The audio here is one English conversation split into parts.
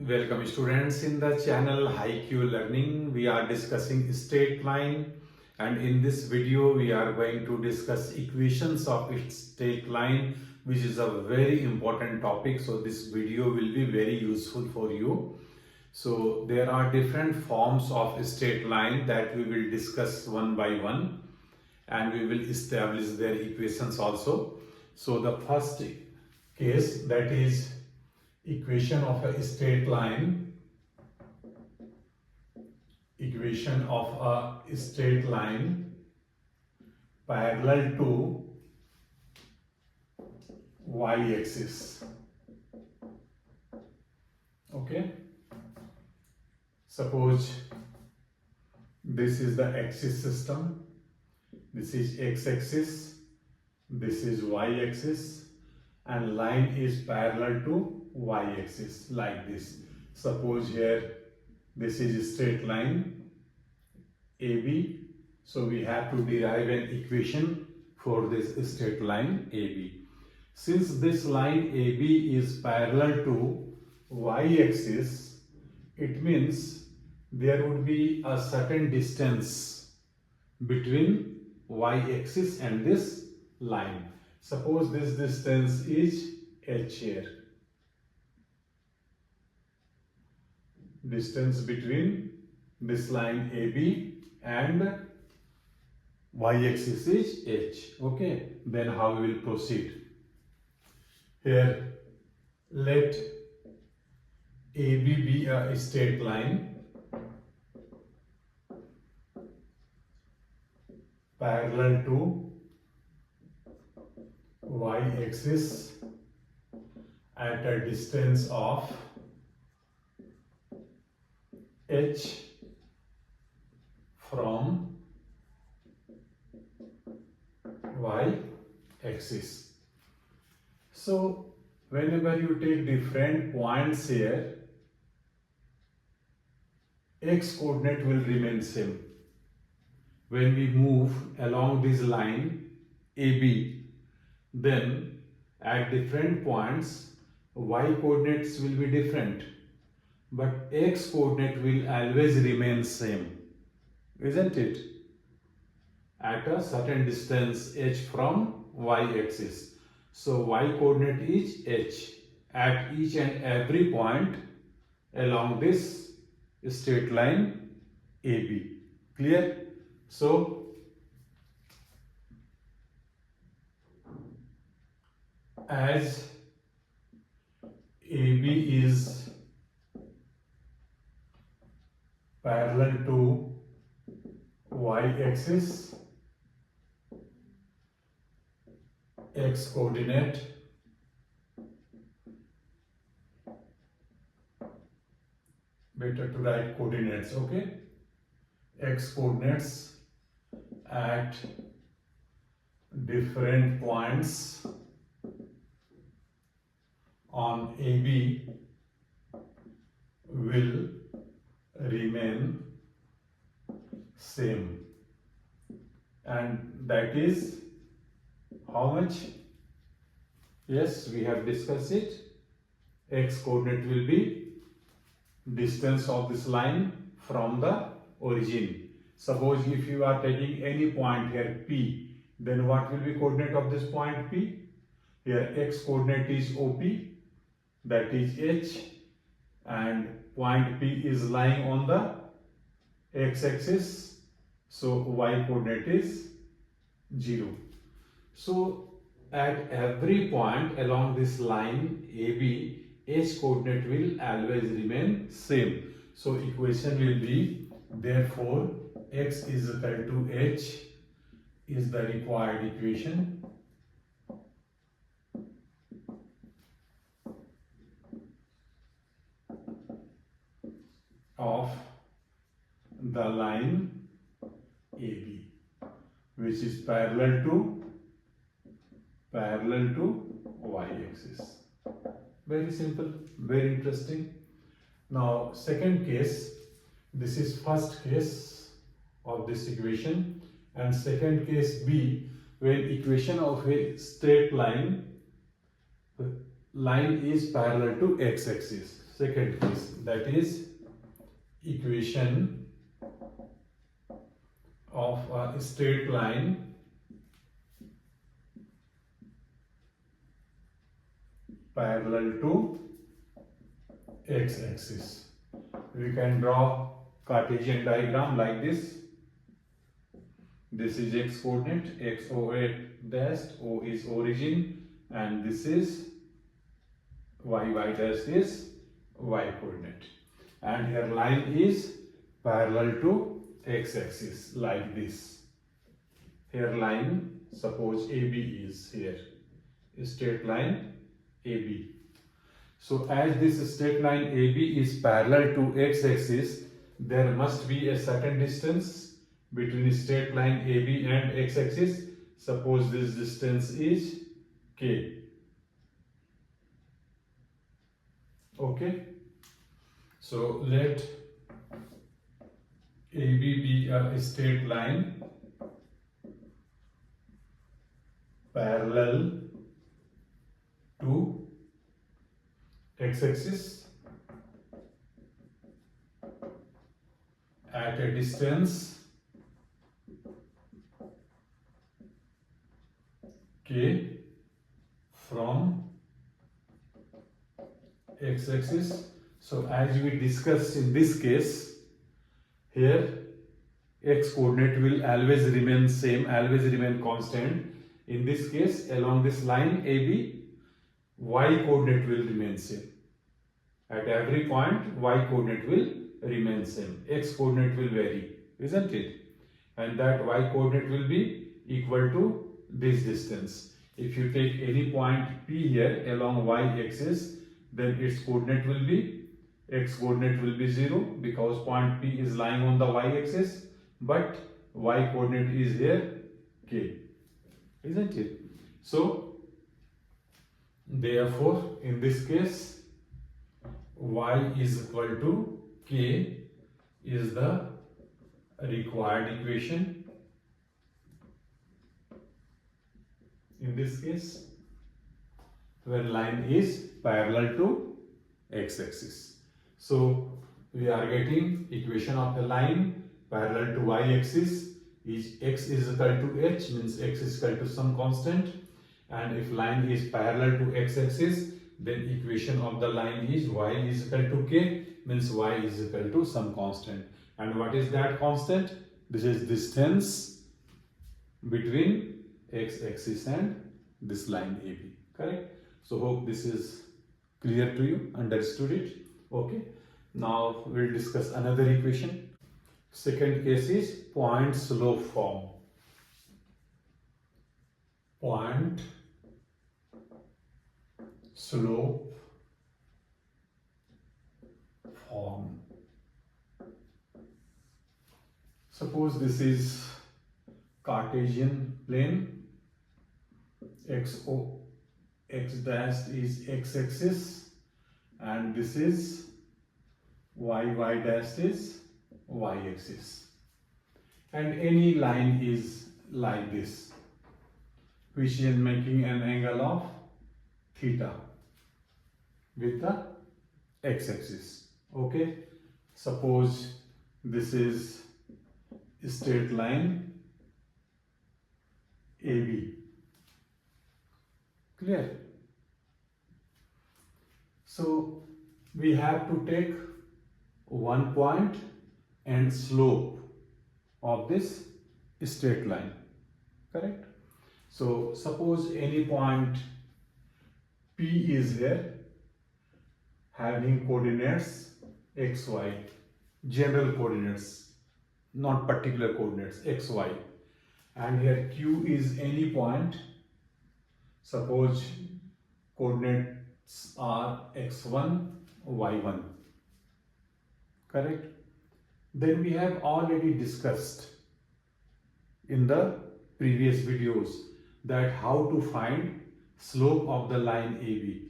Welcome students in the channel y-y Learning. We are discussing straight line, and in this video we are going to discuss equations of its straight line, which is a very important topic. So this video will be very useful for you. So there are different forms of straight line that we will discuss one by one, and we will establish their equations also. So the first case, that is equation of a straight line, equation of a straight line parallel to y-axis. Okay, suppose this is the axis system, this is x-axis, this is y-axis, and line is parallel to y-axis like this. Suppose here this is a straight line AB, so we have to derive an equation for this straight line AB. Since this line AB is parallel to y-axis, it means there would be a certain distance between y-axis and this line. Suppose this distance is h here. Distance between this line AB and y-axis is h. Okay, then how we will proceed? Here, let AB be a straight line parallel to y-axis at a distance of h from y-axis. So whenever you take different points here, x coordinate will remain same. When we move along this line AB, then at different points y coordinates will be different, but x coordinate will always remain same, isn't it? At a certain distance h from y-axis. So y coordinate is h at each and every point along this straight line AB. Clear? So as AB is parallel to y-axis, x coordinate better to write coordinates, okay? X coordinates at different points on AB will remain same, and that is how much? Yes, we have discussed it. X coordinate will be distance of this line from the origin. Suppose if you are taking any point here P, then what will be coordinate of this point P? Here x coordinate is OP, that is h, and point P is lying on the x-axis, so y coordinate is 0. So at every point along this line AB, h coordinate will always remain same. So equation will be, therefore x is equal to h is the required equation. Of the line AB, which is parallel to y-axis. Very simple, very interesting. Now second case, this is first case of this equation, and second case B, when equation of a straight line is parallel to x-axis. Second case, that is equation of a straight line parallel to x-axis. We can draw Cartesian diagram like this. This is x coordinate, x o8 dash, o is origin, and this is y dash is y coordinate. And here line is parallel to x-axis like this. Here line, suppose AB is here, straight line AB. So as this straight line AB is parallel to x-axis, there must be a certain distance between straight line AB and x-axis. Suppose this distance is k. Okay. So let AB be a straight line parallel to x-axis at a distance k from x-axis. So as we discussed in this case, here x coordinate will always remain same, always remain constant. In this case, along this line AB, y coordinate will remain same. At every point, y coordinate will remain same. X coordinate will vary, isn't it? And that y coordinate will be equal to this distance. If you take any point P here along y axis, then its coordinate will be, x coordinate will be 0 because point P is lying on the y axis, but y coordinate is here k, isn't it? So therefore in this case y is equal to k is the required equation in this case when line is parallel to x-axis. So we are getting equation of a line parallel to y-axis is x is equal to h, means x is equal to some constant, and if line is parallel to x-axis, then equation of the line is y is equal to k, means y is equal to some constant. And what is that constant? This is distance between x-axis and this line AB, correct? So hope this is clear to you, understood it. Okay, now we'll discuss another equation. Second case is point slope form. Point slope form. Suppose this is Cartesian plane, x dash is x-axis, and this is y dash is y-axis, and any line is like this, which is making an angle of theta with the x-axis. Okay, suppose this is straight line AB. Clear? So we have to take one point and slope of this straight line, correct? So suppose any point P is here having coordinates x, y, general coordinates, not particular coordinates, x, y, and here Q is any point, suppose coordinates are x1, y1, correct? Then we have already discussed in the previous videos that how to find slope of the line AB.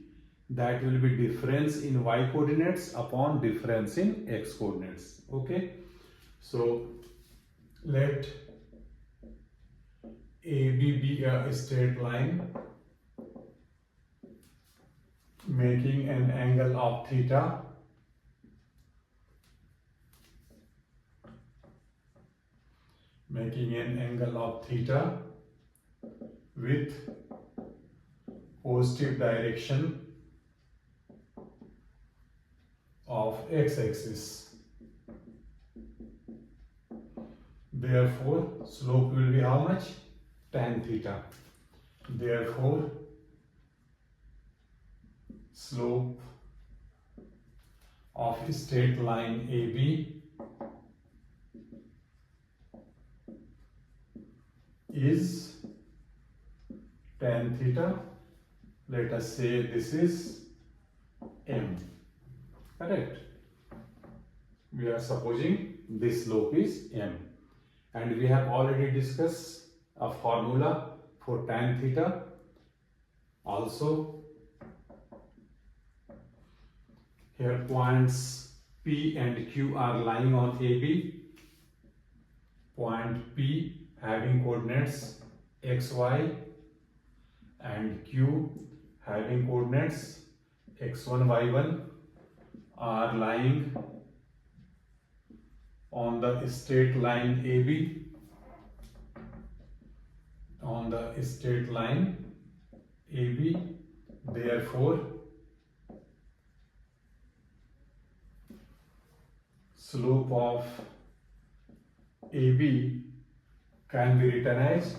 That will be difference in y coordinates upon difference in x coordinates. Okay, so let AB be a straight line making an angle of theta making an angle of theta with positive direction of x-axis. Therefore, slope will be how much? Tan theta. Therefore, slope of straight line AB is tan theta. Let us say this is M. Correct? We are supposing this slope is M. And we have already discussed a formula for tan theta. Also, here points P and Q are lying on AB. Point P having coordinates x, y, and Q having coordinates x1, y1 are lying on the straight line AB. On the straight line AB, therefore, slope of AB can be written as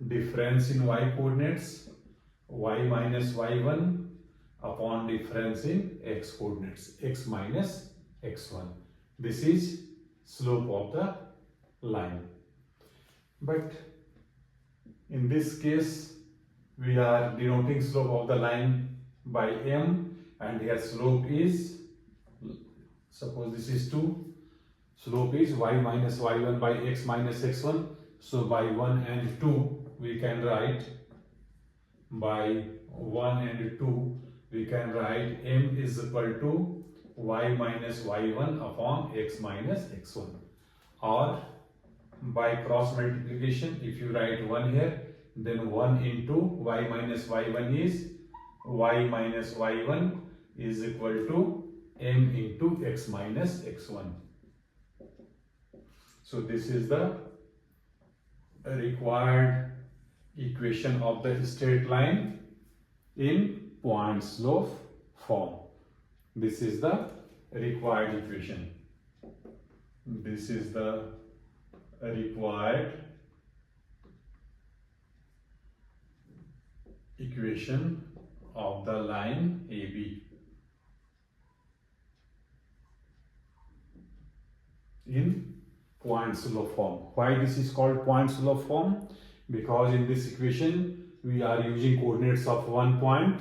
difference in y coordinates y minus y1 upon difference in x coordinates x minus x1. This is slope of the line. But in this case, we are denoting slope of the line by m, and here slope is, suppose this is 2, slope is y minus y1 by x minus x1. So by 1 and 2 we can write, by 1 and 2 we can write m is equal to y minus y1 upon x minus x1. Or by cross multiplication, if you write 1 here, then 1 into y minus y1 is y minus y1 is equal to m into x minus x1. So this is the required equation of the straight line in point slope form. This is the required equation. This is the required equation of the line AB in point slope form. Why this is called point slope form? Because in this equation we are using coordinates of one point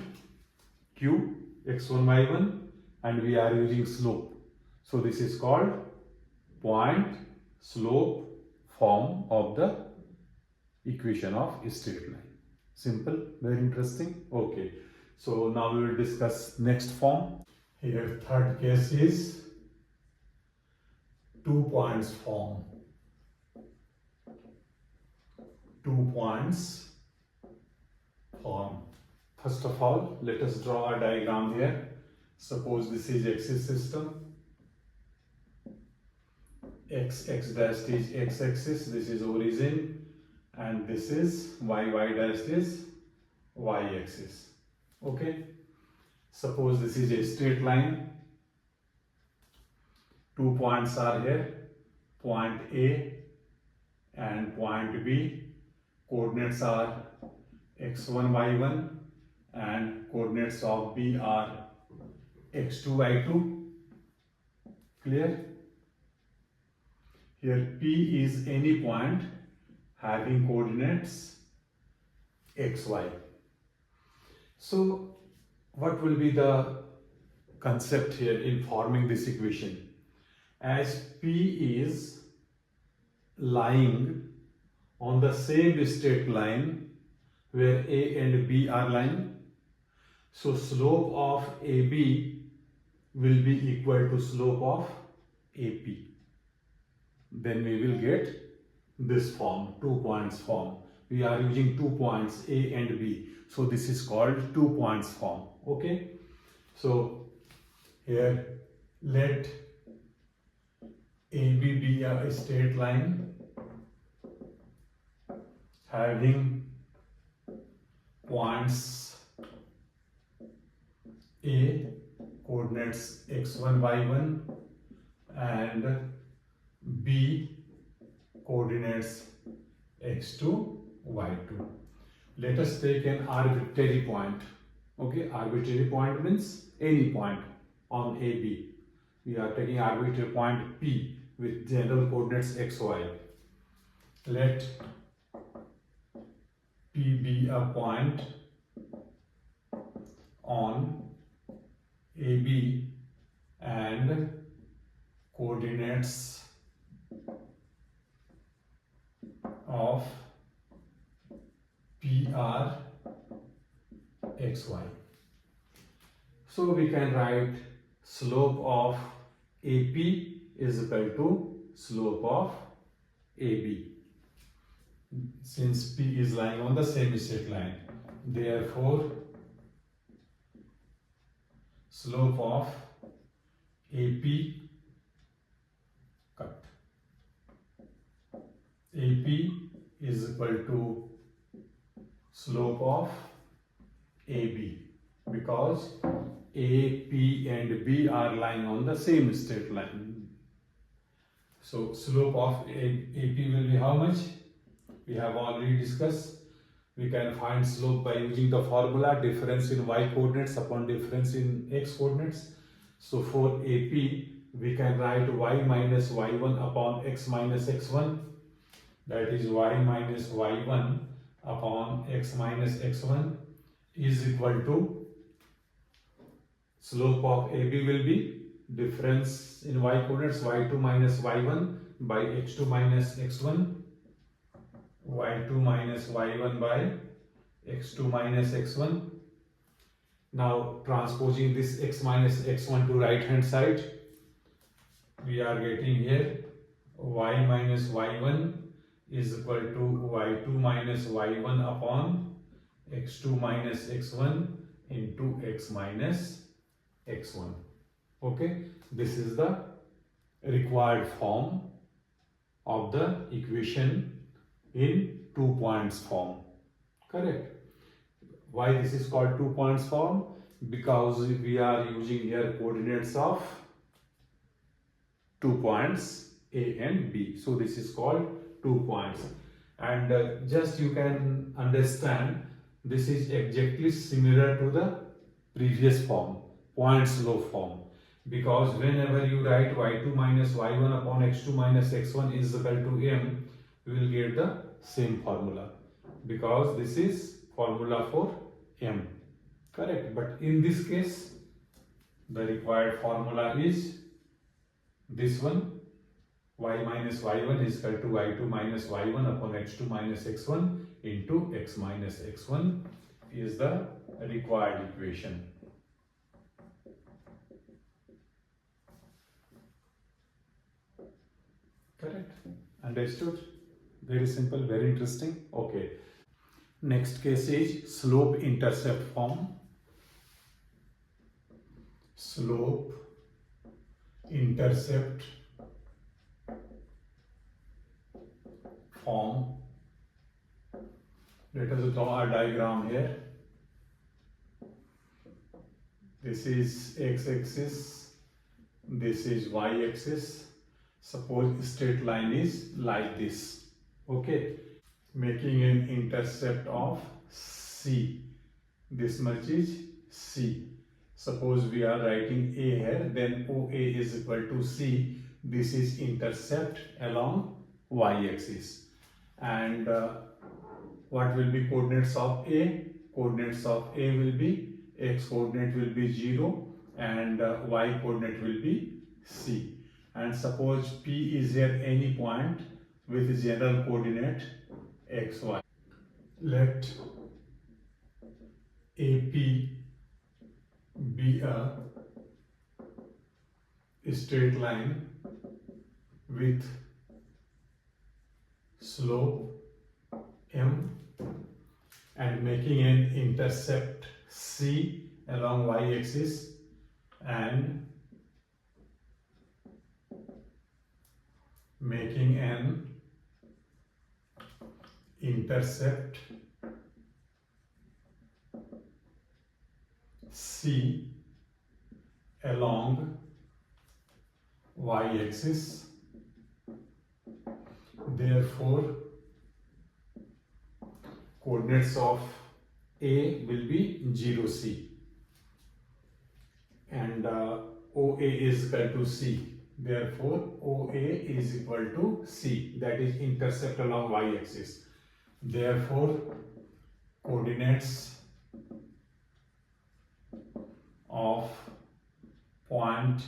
Q, x1, y1, and we are using slope. So this is called point slope form of the equation of straight line. Simple, very interesting. Okay, so now we will discuss next form. Here third case is 2 points form. 2 points form. First of all, let us draw a diagram here. Suppose this is axis system. X dash is x axis, this is origin, and this is y dash is y axis. Okay, suppose this is a straight line. 2 points are here, point A and point B. Coordinates are x1, y1, and coordinates of B are x2, y2. Clear? Here P is any point having coordinates x, y. So what will be the concept here in forming this equation? As P is lying on the same straight line where A and B are lying, so slope of AB will be equal to slope of AP. Then we will get this form, 2 points form. We are using 2 points A and B, so this is called 2 points form. Okay, so here let AB be a straight line having points A coordinates x1 y1 and B coordinates x2 y2. Let us take an arbitrary point. Okay, arbitrary point means any point on AB. We are taking arbitrary point P with general coordinates xy. Let P be a point on AB and coordinates of P are xy. So we can write slope of AP is equal to slope of AB. Since P is lying on the same straight line, therefore slope of AP cut. AP is equal to slope of AB because A, P and B are lying on the same straight line. So slope of AP will be how much? We have already discussed. We can find slope by using the formula difference in y coordinates upon difference in x coordinates. So for AP we can write y minus y1 upon x minus x1, that is y minus y1 upon x minus x1 is equal to slope of AB will be difference in y coordinates y2 minus y1 by x2 minus x1, y2 minus y1 by x2 minus x1. Now transposing this x minus x1 to right hand side, we are getting here y minus y1 is equal to y2 minus y1 upon x2 minus x1 into x minus x1. Okay, this is the required form of the equation in 2 points form. Correct. Why this is called 2 points form? Because we are using here coordinates of 2 points A and B. So this is called 2 points. And just you can understand, this is exactly similar to the previous form, point slope form. Because whenever you write y2 minus y1 upon x2 minus x1 is equal to m, we will get the same formula. Because this is formula for m. Correct. But in this case, the required formula is this one. Y minus y1 is equal to y2 minus y1 upon x2 minus x1 into x minus x1 is the required equation. Correct? Understood? Very simple, very interesting. Okay. Next case is slope intercept form. Slope intercept form. Let us draw a diagram here. This is x-axis, this is y-axis. Suppose straight line is like this. Okay, making an intercept of C. This much is C. Suppose we are writing A here, then OA is equal to C. This is intercept along y-axis. And what will be coordinates of A? Coordinates of A will be x coordinate will be 0 and y coordinate will be C. And suppose P is at any point with general coordinate xy. Let AP be a straight line with slope m and making an intercept C along y-axis and making an intercept C along y-axis. Therefore, coordinates of A will be 0, C, and OA is equal to C. Therefore, OA is equal to C, that is intercept along y-axis. Therefore, coordinates of point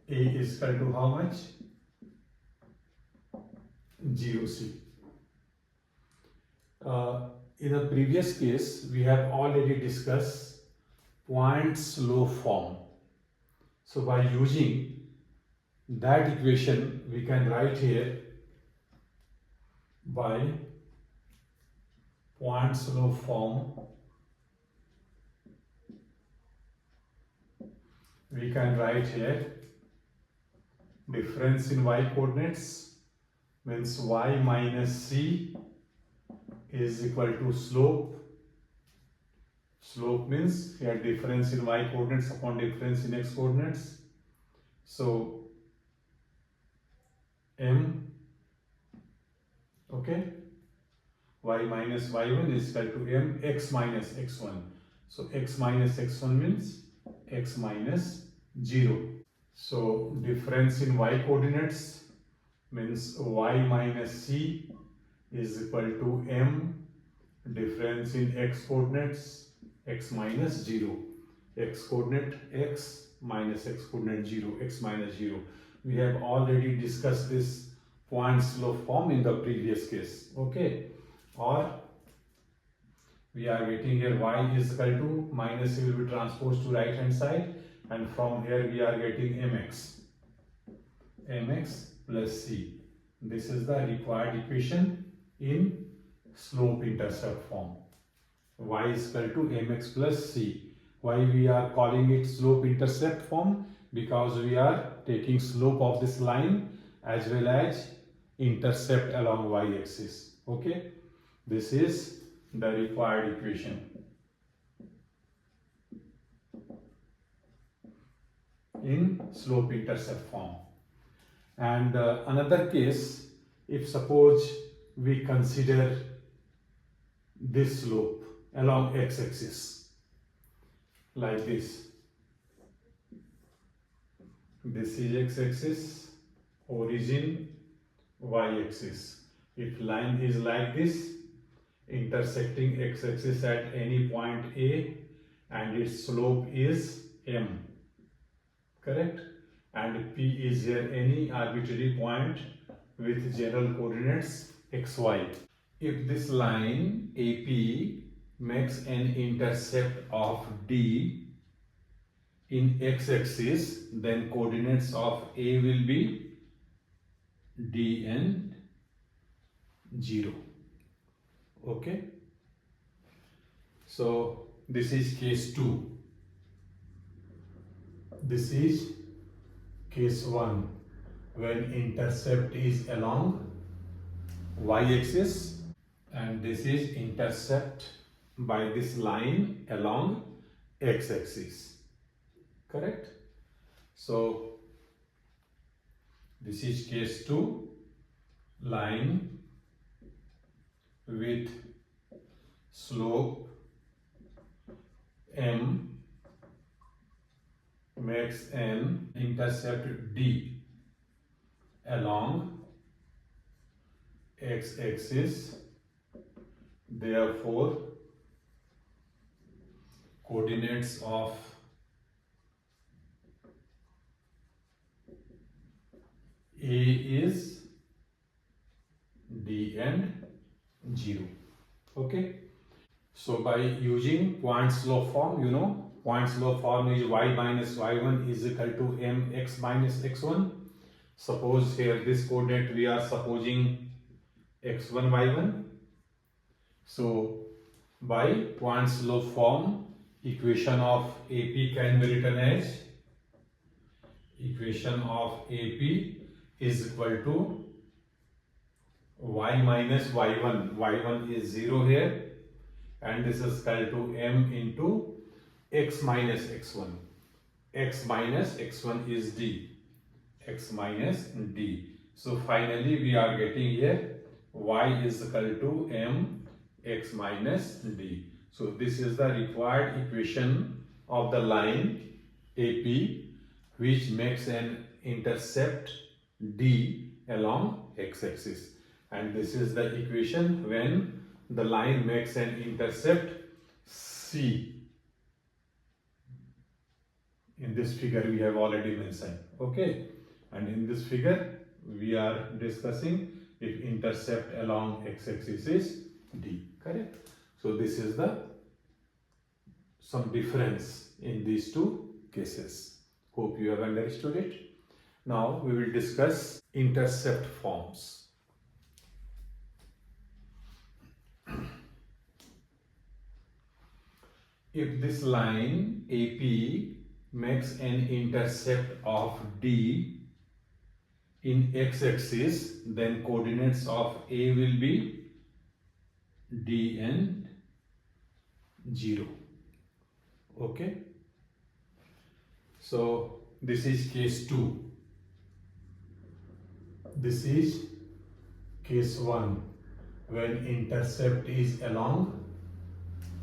A is equal to how much? 0, C. In the previous case, we have already discussed point slope form. So by using that equation, we can write here by point slope form, we can write here difference in y coordinates means y minus c is equal to slope. Slope means here difference in y coordinates upon difference in x coordinates. So m, okay, y minus y1 is equal to m x minus x1. So x minus x1 means x minus 0. So difference in y coordinates means y minus c is equal to m difference in x coordinates x minus 0. X coordinate x minus x coordinate 0, x minus 0. We have already discussed this point slope form in the previous case, okay? Or we are getting here y is equal to minus c will be transposed to right hand side, and from here we are getting mx plus c. This is the required equation in slope intercept form. Y is equal to mx plus c. Why we are calling it slope intercept form? Because we are taking slope of this line as well as intercept along y-axis. Okay, this is the required equation in slope intercept form. And another case, if suppose we consider this slope along x-axis like this. This is x-axis, origin y-axis. If line is like this, intersecting x-axis at any point A, and its slope is m, correct? And P is here any arbitrary point with general coordinates xy. If this line AP makes an intercept of D in x-axis, then coordinates of A will be D and 0. Okay. So this is case 2. This is case 1 when intercept is along y-axis, and this is intercept by this line along x-axis, correct? So this is case 2, line with slope m makes an intercept D along x-axis. Therefore, coordinates of A is D and 0. Okay. So by using point slope form, you know, point slope form is y minus y1 is equal to mx minus x1. Suppose here this coordinate we are supposing x1 y1. So by point slope form, equation of AP can be written as equation of AP is equal to y minus y1. y1 is 0 here, and this is equal to m into x minus x1. X minus x1 is d. X minus d. So finally we are getting here y is equal to m x minus d. So this is the required equation of the line AP, which makes an intercept D along x-axis, and this is the equation when the line makes an intercept C. In this figure we have already mentioned, okay, and in this figure we are discussing if intercept along x-axis is D, correct? So this is the some difference in these two cases. Hope you have understood it. Now we will discuss intercept forms. If this line AP makes an intercept of D in x-axis, then coordinates of A will be D and 0. Okay. So this is case 2. This is case 1 when intercept is along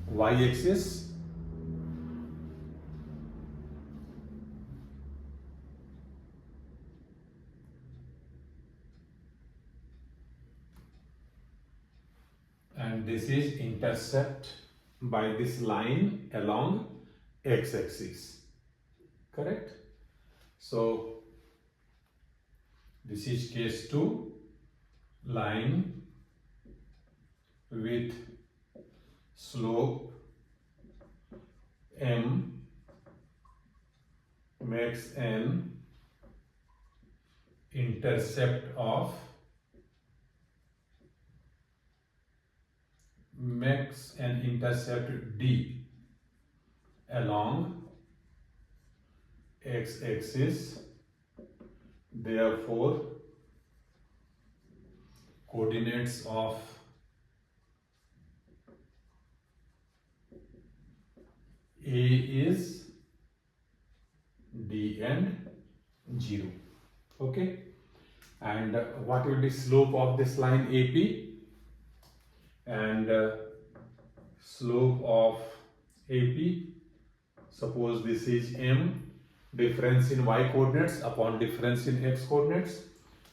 y-axis and this is intercept by this line along x-axis, correct? So this is case 2, line with slope m makes an intercept of D along x-axis. Therefore, coordinates of A is D and 0. Okay, and what will be slope of this line AP? And slope of AP, suppose this is m, difference in y coordinates upon difference in x coordinates,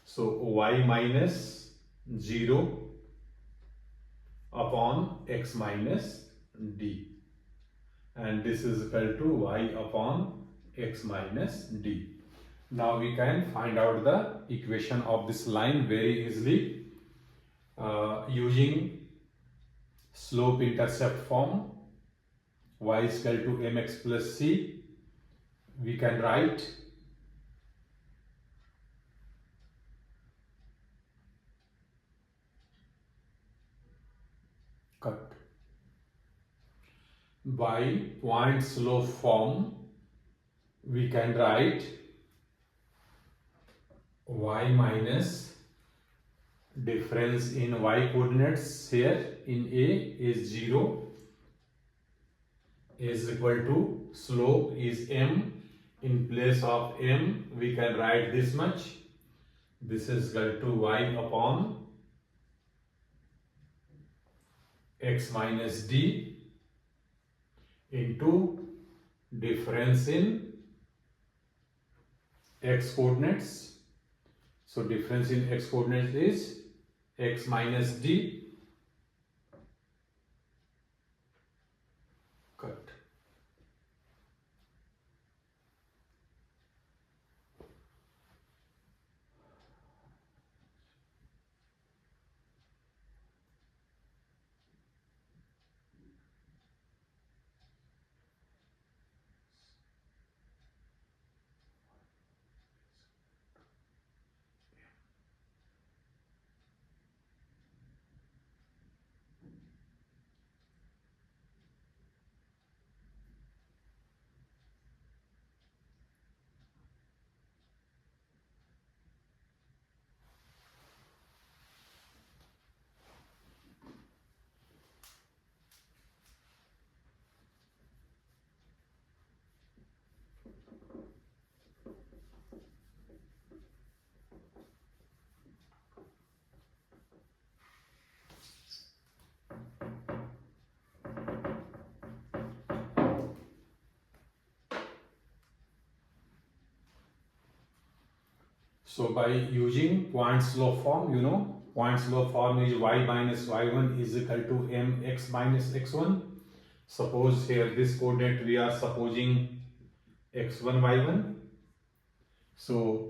so y minus 0 upon x minus d, and this is equal to y upon x minus d. Now we can find out the equation of this line very easily using slope intercept form. Y is equal to mx plus c. We can write cut by point slope form. We can write y minus difference in y coordinates here in A is 0 is equal to slope is m. In place of m we can write this much. This is equal to y upon x minus d into difference in x coordinates. So difference in x coordinates is x minus d cut. So by using Points law form, you know, Points law form is y minus y1 is equal to mx minus x1. Suppose here this coordinate we are supposing x1 y1. So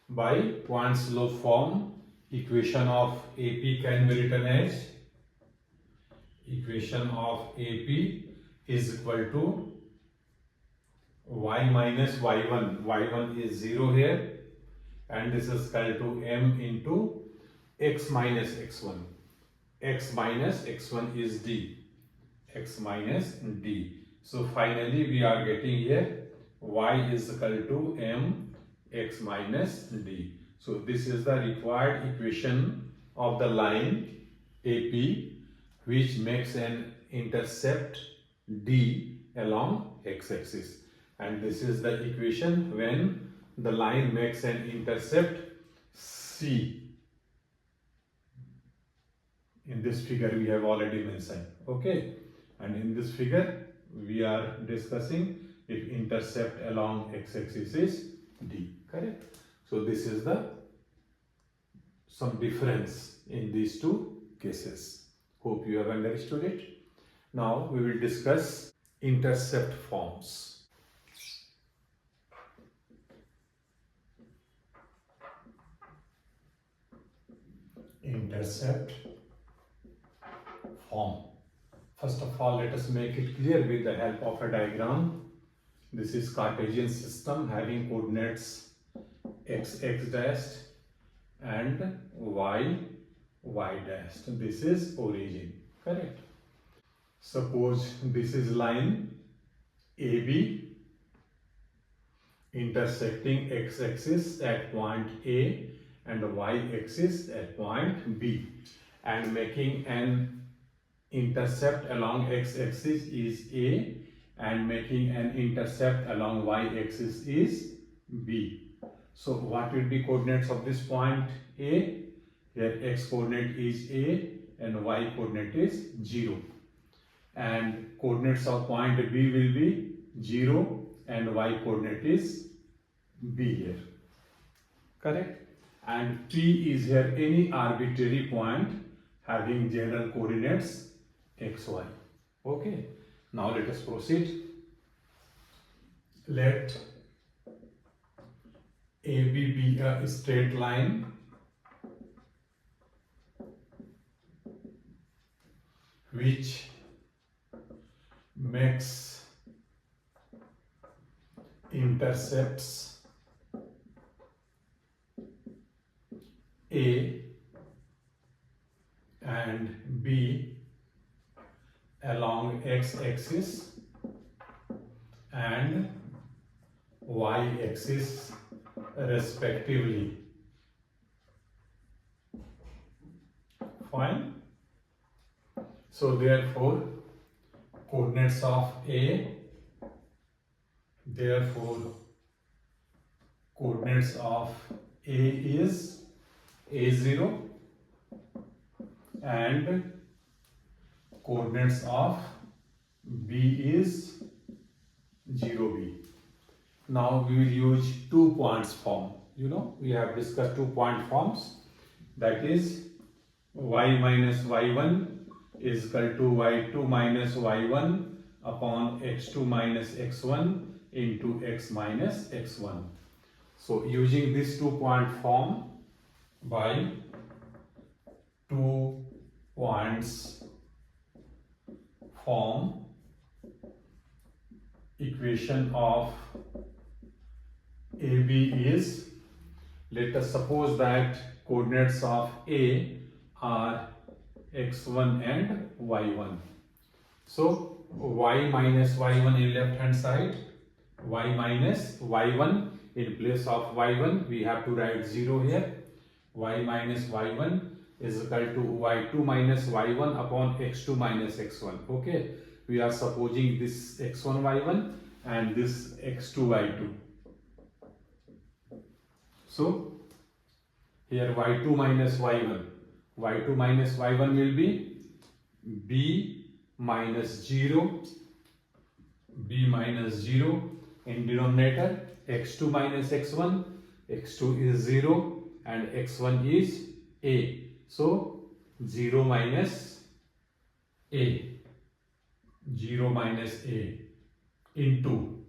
by Points law form, equation of AP can be written as equation of AP is equal to y minus y1. y1 is 0 here, and this is equal to m into x minus x1. X minus x1 is d. X minus d. So finally we are getting here y is equal to m x minus d. So this is the required equation of the line AP, which makes an intercept d along x-axis. And this is the equation when the line makes an intercept C. In this figure we have already mentioned. Okay. And in this figure we are discussing if intercept along x-axis is D. Correct. So this is the some difference in these two cases. Hope you have understood it. Now we will discuss intercept forms. Intercept form. First of all, let us make it clear with the help of a diagram. This is Cartesian system having coordinates x dashed and y dashed. This is origin. Correct. Suppose this is line AB intersecting x-axis at point A and y-axis at point B, and making an intercept along x-axis is A and making an intercept along y-axis is B. So what will be coordinates of this point A? Here x coordinate is A and y coordinate is 0. And coordinates of point B will be 0 and y coordinate is B here. Correct? And P is here any arbitrary point having general coordinates xy. Okay. Now let us proceed. Let AB be a straight line which makes intercepts A and B along x-axis and y-axis respectively. Fine. So therefore coordinates of A, coordinates of A is A0 and coordinates of B is 0B. Now we will use 2 points form. You know, we have discussed 2 point forms, that is y minus y1 is equal to y2 minus y1 upon x2 minus x1 into x minus x1. So using this 2 point form, by 2 points form, equation of AB is, let us suppose that coordinates of A are x1 and y1. So y minus y1 in left hand side, y minus y1 in place of y1 we have to write 0 here. Y minus y1 is equal to y2 minus y1 upon x2 minus x1. Okay, we are supposing this x1 y1 and this x2 y2. So here y2 minus y1, y2 minus y1 will be b minus 0 in denominator, x2 minus x1 x2 is 0 and x1 is a. So 0 minus a, 0 minus a into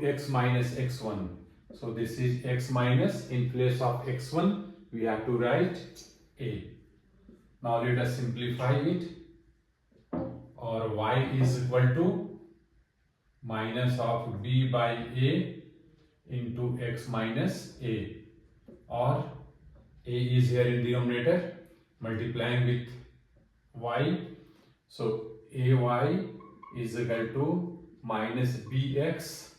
x minus x1. So this is x minus, in place of x1 we have to write a. Now let us simplify it, or y is equal to minus of b by a into x minus a, or a is here in denominator multiplying with y. So ay is equal to minus bx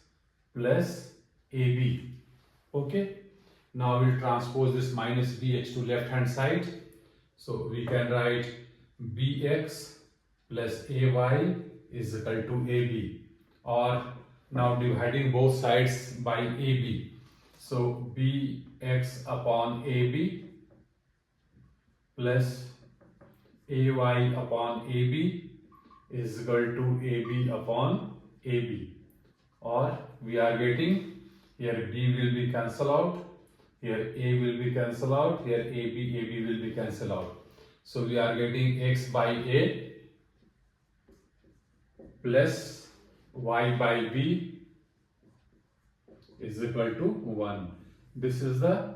plus ab. Okay, now we'll transpose this minus bx to left hand side. So we can write bx plus ay is equal to ab, or now dividing both sides by ab. So bx upon ab plus ay upon ab is equal to ab upon ab, or we are getting here b will be cancelled out, here a will be cancelled out, here ab will be cancelled out. So we are getting x by a plus y by b is equal to 1. This is the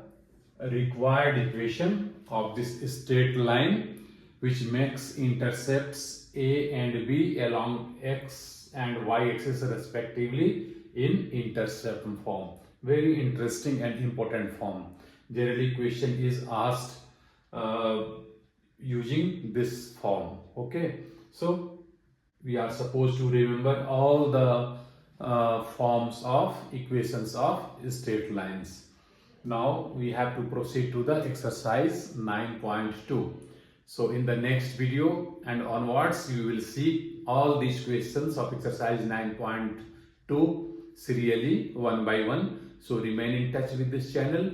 required equation of this straight line, which makes intercepts a and b along x and y axis respectively in intercept form. Very interesting and important form. Generally question is asked using this form. Okay, so we are supposed to remember all the forms of equations of straight lines. Now we have to proceed to the exercise 9.2. So in the next video and onwards, you will see all these questions of exercise 9.2 serially one by one. So remain in touch with this channel,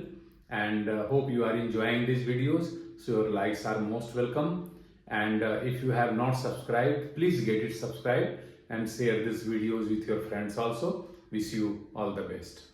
and hope you are enjoying these videos. So your likes are most welcome. And if you have not subscribed, please get it subscribed and share these videos with your friends also. Wish you all the best.